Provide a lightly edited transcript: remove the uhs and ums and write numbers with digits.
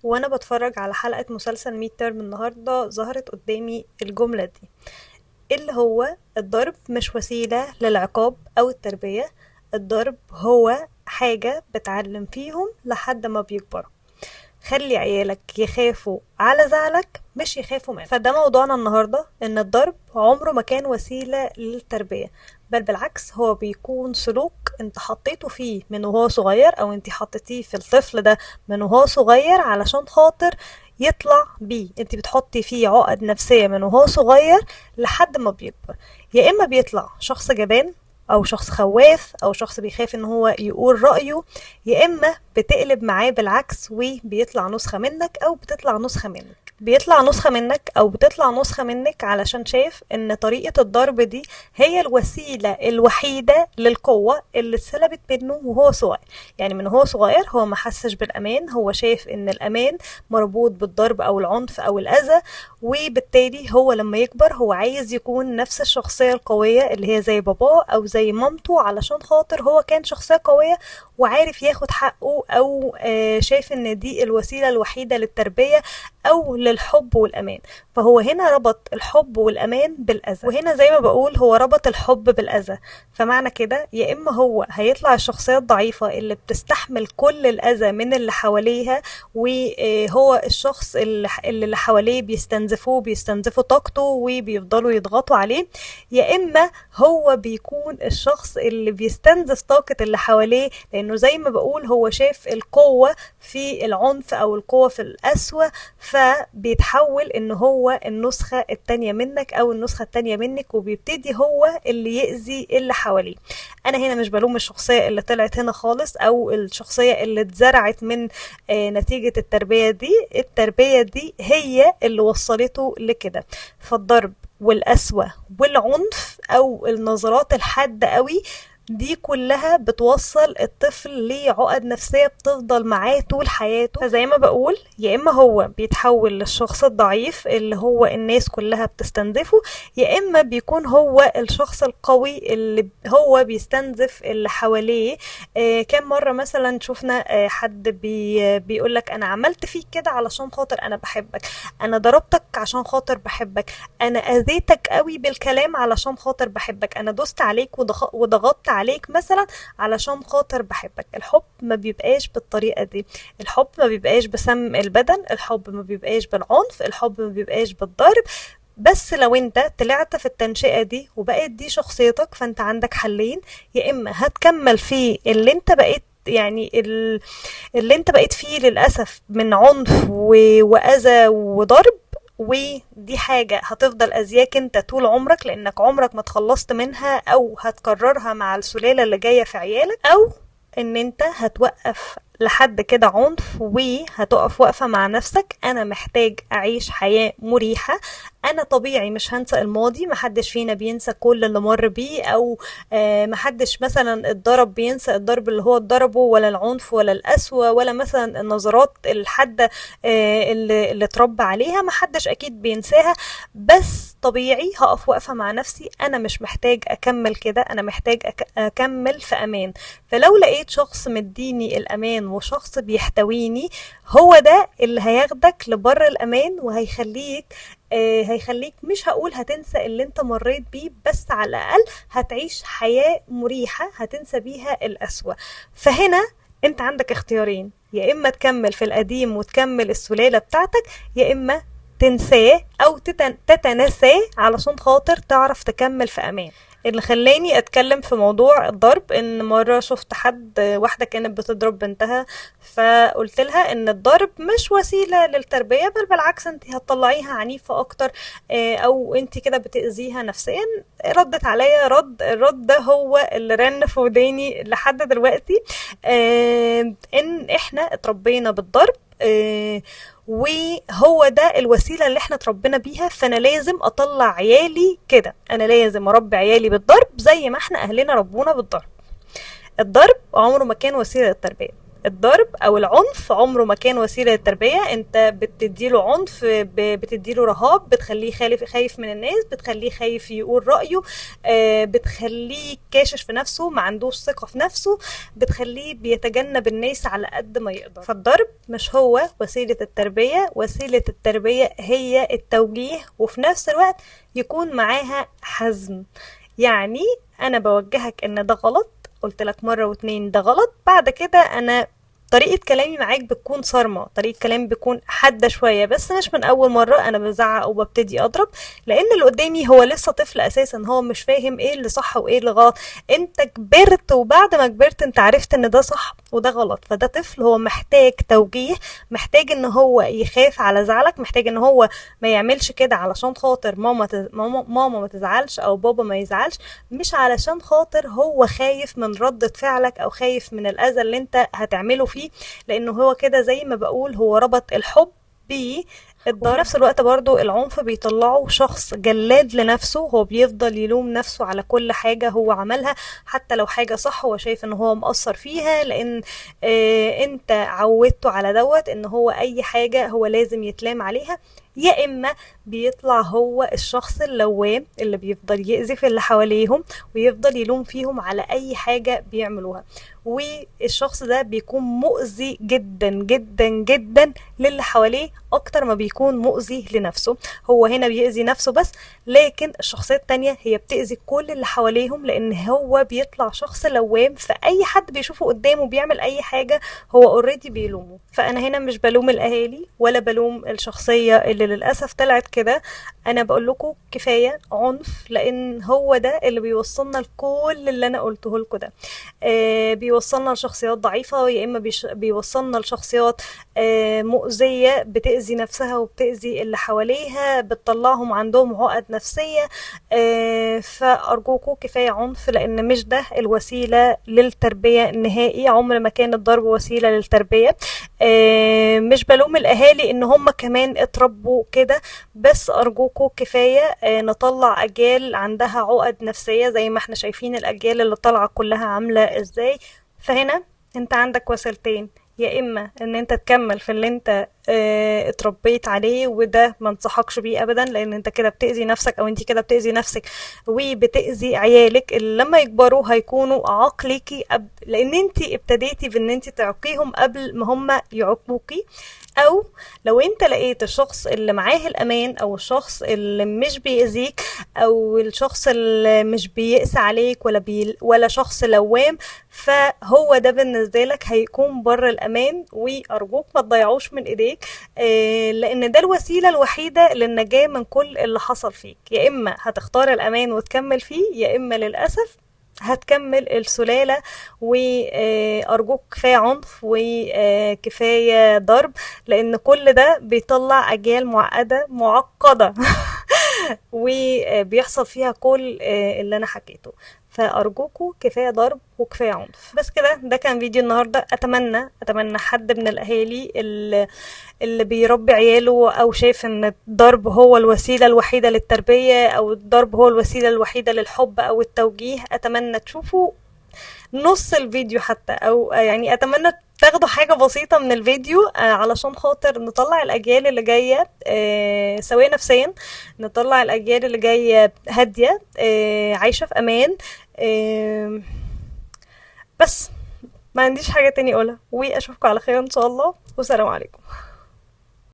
وانا بتفرج على حلقة مسلسل ميد ترم النهاردة ظهرت قدامي الجملة دي، اللي هو الضرب مش وسيلة للعقاب او التربية. الضرب هو حاجة بتعلم فيهم لحد ما بيكبروا. خلي عيالك يخافوا على زعلك مش يخافوا منك. فده موضوعنا النهاردة، ان الضرب عمره ما كان وسيلة للتربية، بل بالعكس هو بيكون سلوك انت حطيته فيه من وهو صغير، او انت حطيتيه في الطفل ده من وهو صغير علشان خاطر يطلع بيه. انت بتحطي فيه عقد نفسية من وهو صغير لحد ما بيكبر. يا اما بيطلع شخص جبان، او شخص خواف، او شخص بيخاف ان هو يقول رأيه، يا اما بتقلب معاه بالعكس وبيطلع نسخة منك او بتطلع نسخة منك. بيطلع نسخة منك او بتطلع نسخة منك علشان شايف ان طريقة الضرب دي هي الوسيلة الوحيدة للقوة اللي اتسلبت منه وهو صغير. يعني من هو صغير هو ما حسش بالامان، هو شايف ان الامان مربوط بالضرب او العنف او الاذى، وبالتالي هو لما يكبر هو عايز يكون نفس الشخصية القوية اللي هي زي باباه او زي مامته، علشان خاطر هو كان شخصية قوية وعارف ياخد حقه، او شايف ان دي الوسيلة الوحيدة للتربية او للحب والامان. فهو هنا ربط الحب والامان بالاذى، وهنا زي ما بقول هو ربط الحب بالاذى. فمعنى كده يا اما هو هيطلع الشخصية الضعيفة اللي بتستحمل كل الاذى من اللي حواليها، وهو الشخص اللي حواليه بيستنزفوا طاقته وبيفضلوا يضغطوا عليه، يا اما هو بيكون الشخص اللي بيستنزف طاقة اللي حواليه، لانه زي ما بقول هو شايف القوة في العنف او القوة في القسوة، فبيتحول ان هو النسخة التانية منك او النسخة التانية منك، وبيبتدي هو اللي يأذي اللي حواليه. انا هنا مش بلوم الشخصية اللي طلعت هنا خالص، او الشخصية اللي اتزرعت من نتيجة التربية دي. التربية دي هي اللي وصلته لكده. فالضرب والقسوة والعنف او النظرات الحادة قوي دي كلها بتوصل الطفل لعقد نفسية بتفضل معاه طول حياته. فزي ما بقول يا اما هو بيتحول للشخص الضعيف اللي هو الناس كلها بتستنزفه، يا اما بيكون هو الشخص القوي اللي هو بيستنزف اللي حواليه. كم مرة مثلا شفنا حد بيقولك انا عملت فيك كده علشان خاطر انا بحبك، انا ضربتك عشان خاطر بحبك، انا اذيتك قوي بالكلام علشان خاطر بحبك، انا دوست عليك وضغطت عليك مثلا علشان خاطر بحبك. الحب ما بيبقاش بالطريقة دي، الحب ما بيبقاش بسم البدن، الحب ما بيبقاش بالعنف، الحب ما بيبقاش بالضرب. بس لو انت طلعت في التنشئة دي وبقيت دي شخصيتك، فانت عندك حلين: يا اما هتكمل في اللي انت بقيت، يعني اللي انت بقيت فيه للأسف من عنف وأذى وضرب، ودي حاجة هتفضل أذياك انت طول عمرك لأنك عمرك ما تخلصت منها، أو هتكررها مع السلالة اللي جاية في عيالك، أو ان انت هتوقف لحد كده عنف وهتقف وقفة مع نفسك: انا محتاج اعيش حياة مريحة، انا طبيعي مش هنسى الماضي، محدش فينا بينسى كل اللي مر بيه، او محدش مثلا اتضرب بينسى الضرب اللي هو اتضربه، ولا العنف ولا القسوة ولا مثلا النظرات الحادة اللي اتربى عليها، محدش اكيد بينساها. بس طبيعي هقف وقفة مع نفسي: انا مش محتاج اكمل كده، انا محتاج اكمل في امان. فلو لقيت شخص مديني الامان وشخص بيحتويني، هو ده اللي هياخدك لبر الامان، وهيخليك هيخليك مش هقول هتنسى اللي انت مريت بيه، بس على الاقل هتعيش حياة مريحة هتنسى بيها القسوة. فهنا انت عندك اختيارين: يا اما تكمل في القديم وتكمل السلالة بتاعتك، يا اما تنساه او تتناساه علشان خاطر تعرف تكمل في امان. اللي خلاني اتكلم في موضوع الضرب ان مرة شفت واحدة كانت بتضرب بنتها، فقلت لها ان الضرب مش وسيلة للتربية، بل بالعكس انت هتطلعيها عنيفة اكتر، او انت كده بتأذيها نفسيا. ردت عليا الرد ده هو اللي رن في وداني لحد دلوقتي. ان احنا اتربينا بالضرب، وهو ده الوسيلة اللي احنا اتربينا بيها، فانا لازم اطلع عيالي كده، انا لازم اربي عيالي بالضرب زي ما احنا اهلنا ربونا بالضرب. الضرب عمره ما كان وسيلة للتربية. الضرب او العنف عمره ما كان وسيله للتربيه. انت بتديله عنف، بتديله رهاب، بتخليه خايف من الناس، بتخليه خايف يقول رايه، بتخليه كاشش في نفسه، ما عندوش ثقه في نفسه، بتخليه بيتجنب الناس على قد ما يقدر. فالضرب مش هو وسيله التربيه. وسيله التربيه هي التوجيه، وفي نفس الوقت يكون معاها حزم. يعني انا بوجهك ان ده غلط، قلت لك مرة واتنين ده غلط، بعد كده انا طريقة كلامي معاك بتكون صارمة، طريقة كلامي بتكون حادة شوية، بس مش من أول مرة أنا بزعق وببتدي أضرب، لأن اللي قدامي هو لسه طفل أساسا، هو مش فاهم إيه اللي صح وإيه اللي غلط. أنت كبرت، وبعد ما كبرت أنت عرفت إن ده صح وده غلط. فده طفل هو محتاج توجيه، محتاج إن هو يخاف على زعلك، محتاج إن هو ما يعملش كده علشان خاطر ماما ما تزعلش أو بابا ما يزعلش، مش علشان خاطر هو خايف من ردة فعلك أو خايف من الأذى اللي أنت هتعمله فيه، لأنه هو كده زي ما بقول هو ربط الحب بالضرب. وفي نفس الوقت برضو العنف بيطلعه شخص جلاد لنفسه، هو بيفضل يلوم نفسه على كل حاجة هو عملها، حتى لو حاجة صح هو شايف ان هو مقصر فيها، لان انت عودته على دوت ان هو اي حاجة هو لازم يتلام عليها. يا اما بيطلع هو الشخص اللوام اللي بيفضل يأذي في اللي حواليهم ويفضل يلوم فيهم على اي حاجة بيعملوها، والشخص ده بيكون مؤذي جدا جدا جدا للي حواليه اكتر ما بيكون مؤذي لنفسه. هو هنا بيأذي نفسه بس، لكن الشخصية التانية هي بتأذي كل اللي حواليهم، لان هو بيطلع شخص لوام، فأي حد بيشوفه قدامه بيعمل اي حاجة هو اوريدي بيلومه. فانا هنا مش بلوم الاهالي ولا بلوم الشخصية اللي للأسف طلعت كده، انا بقول لكم كفاية عنف، لان هو ده اللي بيوصلنا لكل اللي انا قلته لكم ده. بيوصلنا لشخصيات ضعيفة، يا إما بيوصلنا لشخصيات مؤذية بتأذي نفسها وبتأذي اللي حواليها، بتطلعهم عندهم عقد نفسية. فأرجوكوا كفاية عنف، لأن مش ده الوسيلة للتربية نهائي، عمر ما كان الضرب وسيلة للتربية. مش بلوم الأهالي إن هم كمان اتربوا كده، بس أرجوكوا كفاية نطلع أجيال عندها عقد نفسية زي ما احنا شايفين الأجيال اللي طالعة كلها عاملة ازاي. فهنا انت عندك وسيلتين، يا اما ان انت تكمل في اللي انت اتربيت عليه، وده ما انصحكش بيه ابدا، لان انت كده بتأذي نفسك او انت كده بتأذي نفسك وبتأذي عيالك اللي لما يكبروا هيكونوا اعاق ليكي، لان انت ابتديتي بان انت تعقيهم قبل ما هم يعقوكي. او لو انت لقيت الشخص اللي معاه الامان، او الشخص اللي مش بيأذيك، او الشخص اللي مش بيقسى عليك ولا شخص لوام، فهو ده بالنسبة لك هيكون بر الامان، وارجوك ما تضيعوش من ايديك، لان ده الوسيلة الوحيدة للنجاة من كل اللي حصل فيك. يا اما هتختار الامان وتكمل فيه، يا اما للأسف هتكمل السلالة. وأرجوك كفاية عنف وكفاية ضرب، لأن كل ده بيطلع أجيال معقدة معقدة وبيحصل فيها كل اللي أنا حكيته. فأرجوكوا كفاية ضرب وكفاية عنف. بس كده، ده كان فيديو النهاردة. أتمنى حد من الأهالي اللي بيربي عياله أو شايف ان الضرب هو الوسيلة الوحيدة للتربية، أو الضرب هو الوسيلة الوحيدة للحب أو التوجيه، أتمنى تشوفوا نص الفيديو حتى، أو يعني أتمنى تاخدوا حاجة بسيطة من الفيديو علشان خاطر نطلع الأجيال اللي جاية سوية نفسيا، نطلع الأجيال اللي جاية هادية عايشة في أمان. بس ما عنديش حاجة تاني أقولها، وأشوفكم على خير إن شاء الله، والسلام عليكم.